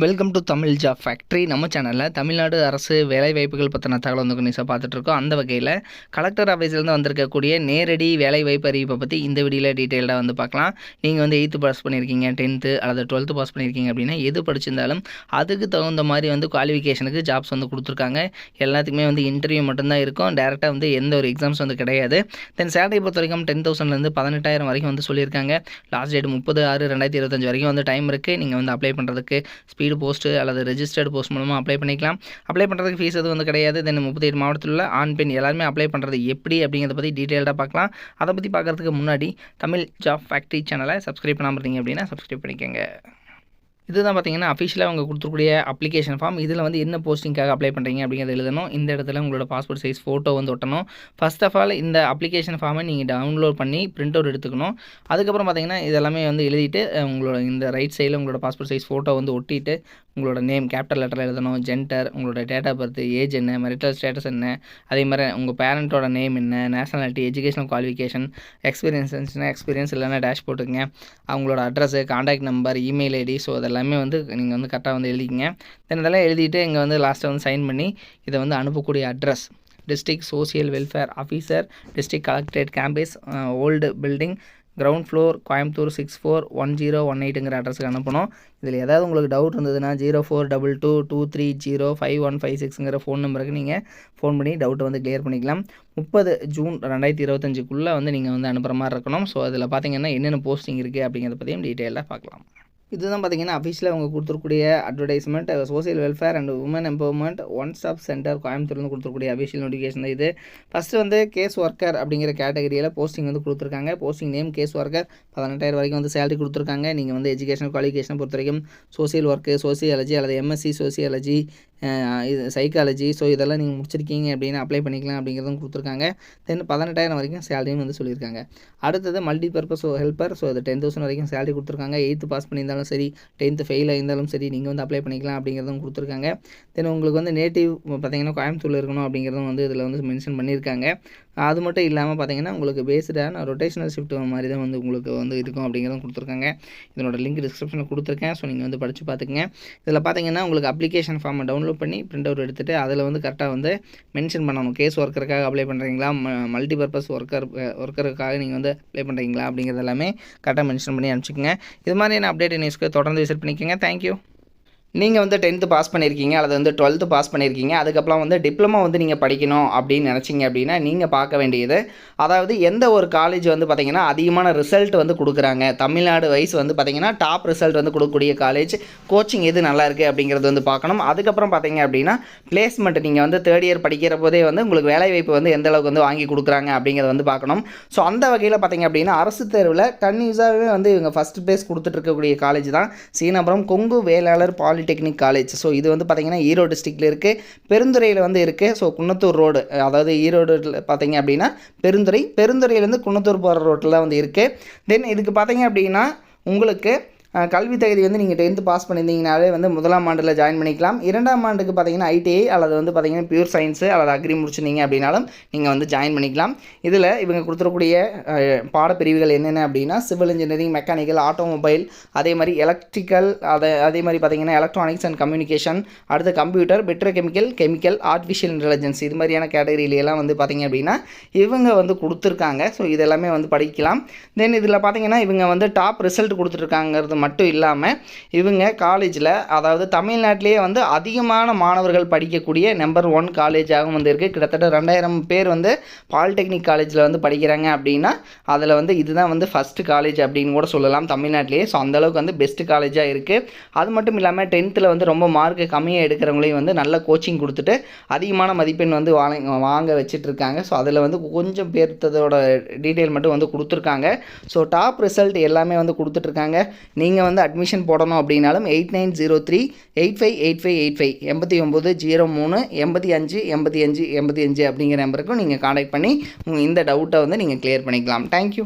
Welcome to Tamil job factory. நம்ம சேனலில் தமிழ்நாடு அரசு வேலைவாய்ப்புகள் பற்றின தகவல் வந்து நியூஸாக பார்த்துட்ருக்கோம். அந்த வகையில் கலெக்டர் ஆஃபீஸ்லேருந்து வந்திருக்கக்கூடிய நேரடி வேலைவாய்ப்பு அறிவிப்பை பற்றி இந்த வீடியோவில் டீட்டெயிலாக வந்து பார்க்கலாம். நீங்கள் வந்து 8th பாஸ் பண்ணியிருக்கீங்க, 10th அல்லது 12th பாஸ் பண்ணியிருக்கீங்க அப்படின்னா எது படிச்சிருந்தாலும் அதுக்கு தகுந்த மாதிரி வந்து குவாலிஃபிகேஷனுக்கு ஜாப்ஸ் வந்து கொடுத்துருக்காங்க. எல்லாத்துக்குமே வந்து இன்டர்வியூ மட்டும்தான் இருக்கும். டேரெக்டாக வந்து எந்த ஒரு எக்ஸாம்ஸ் வந்து கிடையாது. தென் சேலரி பொறுத்த வரைக்கும் 10,000லேருந்து 18,000 வரைக்கும் வந்து சொல்லியிருக்காங்க. லாஸ்ட் டேட் 30/6/2025 வரைக்கும் வந்து டைம் இருக்குது. நீங்கள் வந்து அப்ளை பண்ணுறதுக்கு ஸ்பீடு போஸ்ட்டு அல்லது ரெஜிஸ்டர்டு போஸ்ட் மூலமாக அப்ளை பண்ணிக்கலாம். அப்ளை பண்ணுறதுக்கு ஃபீஸ் எதுவும் வந்து கிடையாது. தென் 38 மாவட்டத்தில் உள்ள ஆண் பெண் எல்லாருமே அப்ளை பண்ணுறது எப்படி அப்படிங்கிறத பற்றி டீட்டெயில்டாக பார்க்கலாம். அதை பற்றி பார்க்குறதுக்கு முன்னாடி தமிழ் ஜாப் ஃபேக்ட்ரி சேனலை சப்ஸ்கிரைப் பண்ணாமல் இருந்தீங்க அப்படின்னா சப்ஸ்கிரைப் பண்ணிக்கோங்க. இதுதான் பார்த்தீங்கன்னா அஃபிஷியலாக அவங்க கொடுத்துருக்கூடிய அப்ளிகேஷன் ஃபார்ம். இதில் வந்து என்ன போஸ்டிங்காக அப்ளை பண்ணுறீங்க அப்படிங்கிறத எழுதணும். இந்த இடத்துல உங்களோட பாஸ்போர்ட் சைஸ் ஃபோட்டோ வந்து ஒட்டணும். ஃபர்ஸ்ட் ஆஃப் ஆல் இந்த அப்ளிகேஷன் ஃபார்மை நீங்கள் டவுன்லோட் பண்ணி பிரிண்ட் அவுட் எடுத்துக்கணும். அதுக்கப்புறம் பார்த்தீங்கன்னா இதெல்லாமே வந்து எழுதிட்டு உங்களோட இந்த ரைட் சைடில் உங்களோட பாஸ்போர்ட் சைஸ் ஃபோட்டோ வந்து ஒட்டிட்டு உங்களோட நேம் கேபிட்டல் லெட்டரில் எழுதணும், ஜெண்டர், உங்களோட டேட் ஆஃப் பர்த், ஏஜ் என்ன, மெரிட்டல் ஸ்டேட்டஸ் என்ன, அதே மாதிரி உங்கள் பேரண்ட்டோட நேம் என்ன, நேஷனாலிட்டி, எஜுகேஷனல் குவாலிஃபிகேஷன், எக்ஸ்பீரியன்ஸ் இல்லைன்னா டேஷ் போட்டுக்கங்க. அவங்களோட address, contact number, email ID, so அதெல்லாமே வந்து நீங்கள் வந்து கரெக்டாக வந்து எழுதிக்கிங்க. தென் இதெல்லாம் எழுதிட்டு இங்கே வந்து லாஸ்ட்டாக வந்து சைன் பண்ணி இதை வந்து அனுப்பக்கூடிய address district social welfare officer, district collectorate campus, old building, ground floor, Coimbatore 641018ங்கிற அட்ரஸுக்கு அனுப்பணும். இதில் ஏதாவது உங்களுக்கு டவுட் இருந்ததுன்னா 042223055156ங்கிற ஃபோன் நம்பருக்கு நீங்கள் ஃபோன் பண்ணி டவுட்டை வந்து கிளியர் பண்ணிக்கலாம். 30 ஜூன் 2025க்குள்ளே வந்து நீங்கள் வந்து அனுப்புகிற மாதிரி இருக்கணும். ஸோ அதில் பார்த்தீங்கன்னா என்னென்ன போஸ்டிங் இருக்குது அப்படிங்கிறத பற்றியும் டீட்டெயிலாக பார்க்கலாம். இதுதான் பார்த்தீங்கன்னா அஃபிஷியலாக அவங்க கொடுத்துருக்கூடிய advertisement. Social welfare and women empowerment one stop centre கோயம்புத்தூர்லேருந்து கொடுத்துருக்கூடிய அஃபிஷியல் நோட்டிஃபிகேஷன் தான் இது. ஃபஸ்ட்டு வந்து கேஸ் ஒர்க்கர் அப்படிங்கிற கேட்டகரியில் போஸ்டிங் வந்து கொடுத்துருக்காங்க. போஸ்டிங் நேம் கேஸ் ஒர்க்கர், 18,000 வரைக்கும் வந்து சேலரி கொடுத்துருக்காங்க. நீங்கள் வந்து எஜுகேஷனல் குவாலிஃபிகேஷன் பொறுத்த வரைக்கும் சோசியல் ஒர்க்கு, சோசியாலஜி அல்லது எம்எஸ்சி சோசியாலஜி, இது சைக்காலஜி, ஸோ இதெல்லாம் நீங்கள் முடிச்சிருக்கீங்க அப்படின்னு அப்ளை பண்ணிக்கலாம் அப்படிங்கிறதும் கொடுத்துருக்காங்க. தென் 18,000 வரைக்கும் சேலரியும் வந்து சொல்லியிருக்காங்க. அடுத்தது மல்டி பர்பஸ் ஹெல்ப்பர், ஸோ அது 10,000 வரைக்கும் சேலரி கொடுத்துருக்காங்க. 8th பாஸ் பண்ணியிருந்தாலும் சரி, 10th ஃபெயில் ஆயிருந்தாலும் சரி, நீங்கள் வந்து அப்ளை பண்ணிக்கலாம் அப்படிங்கிறதும் கொடுத்துருக்காங்க. தென் உங்களுக்கு வந்து நேட்டிவ் பார்த்தீங்கன்னா கோயம்புத்தூரில் இருக்கணும் அப்படிங்கிறதும் வந்து இதில் வந்து மென்ஷன் பண்ணியிருக்காங்க. அது மட்டும் இல்லாமல் பார்த்தீங்கன்னா உங்களுக்கு பேஸ்டான ரொட்டேஷனல் ஷிஃப்ட் மாதிரி தான் வந்து உங்களுக்கு வந்து இருக்கும் அப்படிங்கிறதும் கொடுத்துருக்காங்க. இதனோட லிங்க் டிஸ்கிரிப்ஷனில் கொடுத்துருக்கேன். ஸோ நீங்கள் வந்து படித்து பார்த்துக்கங்க. இதில் பார்த்தீங்கன்னா உங்களுக்கு அப்ளிகேஷன் ஃபார்மை டவுன்லோட் பண்ணி பிரிண்ட் அவுட் எடுத்துகிட்டு அதில் வந்து கரெக்டாக வந்து மென்ஷன் பண்ணணும். கேஸ் ஒர்க்கருக்காக அப்ளை பண்ணுறீங்களா, மல்டி பர்பஸ் ஒர்க்கருக்காக நீங்கள் வந்து அப்ளை பண்ணுறீங்களா அப்படிங்கிறது எல்லாமே கரெக்டாக மென்ஷன் பண்ணி அனுப்பிச்சிக்கங்க. இது மாதிரியான அப்டேட் நியூஸ்க்கு தொடர்ந்து விசிட் பண்ணிக்கோங்க. தேங்க்யூ. நீங்கள் வந்து 10th பாஸ் பண்ணியிருக்கீங்க அல்லது வந்து 12th பாஸ் பண்ணியிருக்கீங்க, அதுக்கப்புறம் வந்து டிப்ளமோ வந்து நீங்கள் படிக்கணும் அப்படின்னு நினச்சிங்க அப்படின்னா நீங்கள் பார்க்க வேண்டியது, அதாவது எந்த ஒரு காலேஜ் வந்து பார்த்திங்கன்னா அதிகமான ரிசல்ட் வந்து கொடுக்குறாங்க, தமிழ்நாடு வைஸ் வந்து பார்த்திங்கன்னா டாப் ரிசல்ட் வந்து கொடுக்கக்கூடிய காலேஜ், கோச்சிங் எது நல்லா இருக்குது அப்படிங்கிறது வந்து பார்க்கணும். அதுக்கப்புறம் பார்த்தீங்க அப்படின்னா பிளேஸ்மெண்ட், நீங்கள் வந்து 3rd இயர் படிக்கிற போதே வந்து உங்களுக்கு வேலைவாய்ப்பு வந்து எந்த அளவுக்கு வந்து வாங்கி கொடுக்குறாங்க அப்படிங்கிறத வந்து பார்க்கணும். ஸோ அந்த வகையில் பார்த்திங்க அப்படின்னா அரசு தேர்வில் கன்யூஸாகவே வந்து இவங்க ஃபஸ்ட் ப்ளேஸ் கொடுத்துட்ருக்கக்கூடிய காலேஜ் தான் Seenapuram Kongu Vellalar technique college. So இது வந்து பார்த்தீங்கன்னா ஈரோடு டிஸ்ட்ரிக்டில் இருக்குது, பெருந்துறையில் வந்து இருக்குது. ஸோ குன்னத்தூர் ரோடு, அதாவது ஈரோடு பார்த்தீங்க அப்படின்னா பெருந்துறையிலேருந்து குன்னத்தூர் போகிற ரோட்டில் வந்து இருக்குது. தென் இதுக்கு பார்த்தீங்க அப்படின்னா உங்களுக்கு கல்வி தகுதி வந்து நீங்கள் 10th பாஸ் பண்ணியிருந்தீங்கனாலே வந்து 1ஆம் ஆண்டில் ஜாயின் பண்ணிக்கலாம். 2ஆம் ஆண்டுக்கு பார்த்தீங்கன்னா ஐடிஐ அல்லது வந்து பார்த்தீங்கன்னா பியூர் சயின்ஸு அல்லது அக்ரி முடிச்சிருந்தீங்க அப்படின்னாலும் நீங்கள் வந்து ஜாயின் பண்ணிக்கலாம். இதில் இவங்க கொடுத்துருக்கூடிய பாடப்பிரிவுகள் என்னென்ன அப்படின்னா சிவில் இன்ஜினியரிங், மெக்கானிக்கல், ஆட்டோமொபைல், அதே மாதிரி எலக்ட்ரிக்கல், அதே மாதிரி பார்த்தீங்கன்னா எலக்ட்ரானிக்ஸ் அண்ட் கம்யூனிகேஷன், அடுத்து கம்ப்யூட்டர், பெட்ரோகெமிக்கல், ஆர்டிஃபிஷியல் இன்டெலிஜென்ஸ், இது மாதிரியான கேட்டகரியிலெல்லாம் வந்து பார்த்தீங்க அப்படின்னா இவங்க வந்து கொடுத்துருக்காங்க. ஸோ இதெல்லாமே வந்து படிக்கலாம். தென் இதில் பார்த்தீங்கன்னா இவங்க வந்து டாப் ரிசல்ட் கொடுத்துருக்காங்கிறது மட்டும் இல்லாமல் இவங்க காலேஜில், அதாவது தமிழ்நாட்டிலேயே வந்து அதிகமான மாணவர்கள் படிக்கக்கூடிய நம்பர் 1 காலேஜாகவும் வந்து இருக்குது. கிட்டத்தட்ட 2000 பேர் வந்து பாலிடெக்னிக் காலேஜில் வந்து படிக்கிறாங்க அப்படின்னா அதில் வந்து இதுதான் வந்து ஃபஸ்ட்டு காலேஜ் அப்படின்னு கூட சொல்லலாம் தமிழ்நாட்டிலேயே. ஸோ அந்தளவுக்கு வந்து பெஸ்ட்டு காலேஜாக இருக்குது. அது மட்டும் இல்லாமல் 10th வந்து ரொம்ப மார்க்கு கம்மியாக எடுக்கிறவங்களையும் வந்து நல்ல கோச்சிங் கொடுத்துட்டு அதிகமான மதிப்பெண் வந்து வாங்க வச்சிட்ருக்காங்க. ஸோ அதில் வந்து கொஞ்சம் பேர்த்ததோட டீட்டெயில் மட்டும் வந்து கொடுத்துருக்காங்க. ஸோ டாப் ரிசல்ட் எல்லாமே வந்து கொடுத்துட்ருக்காங்க. நீங்கள் வந்து அட்மிஷன் போடணும் அப்படின்னாலும் 8903858585 8903858585 அப்படிங்கிற நம்பருக்கும் நீங்கள் கான்டாக்ட் பண்ணி இந்த டவுட்டை வந்து நீங்கள் கிளியர் பண்ணிக்கலாம். தேங்க்யூ.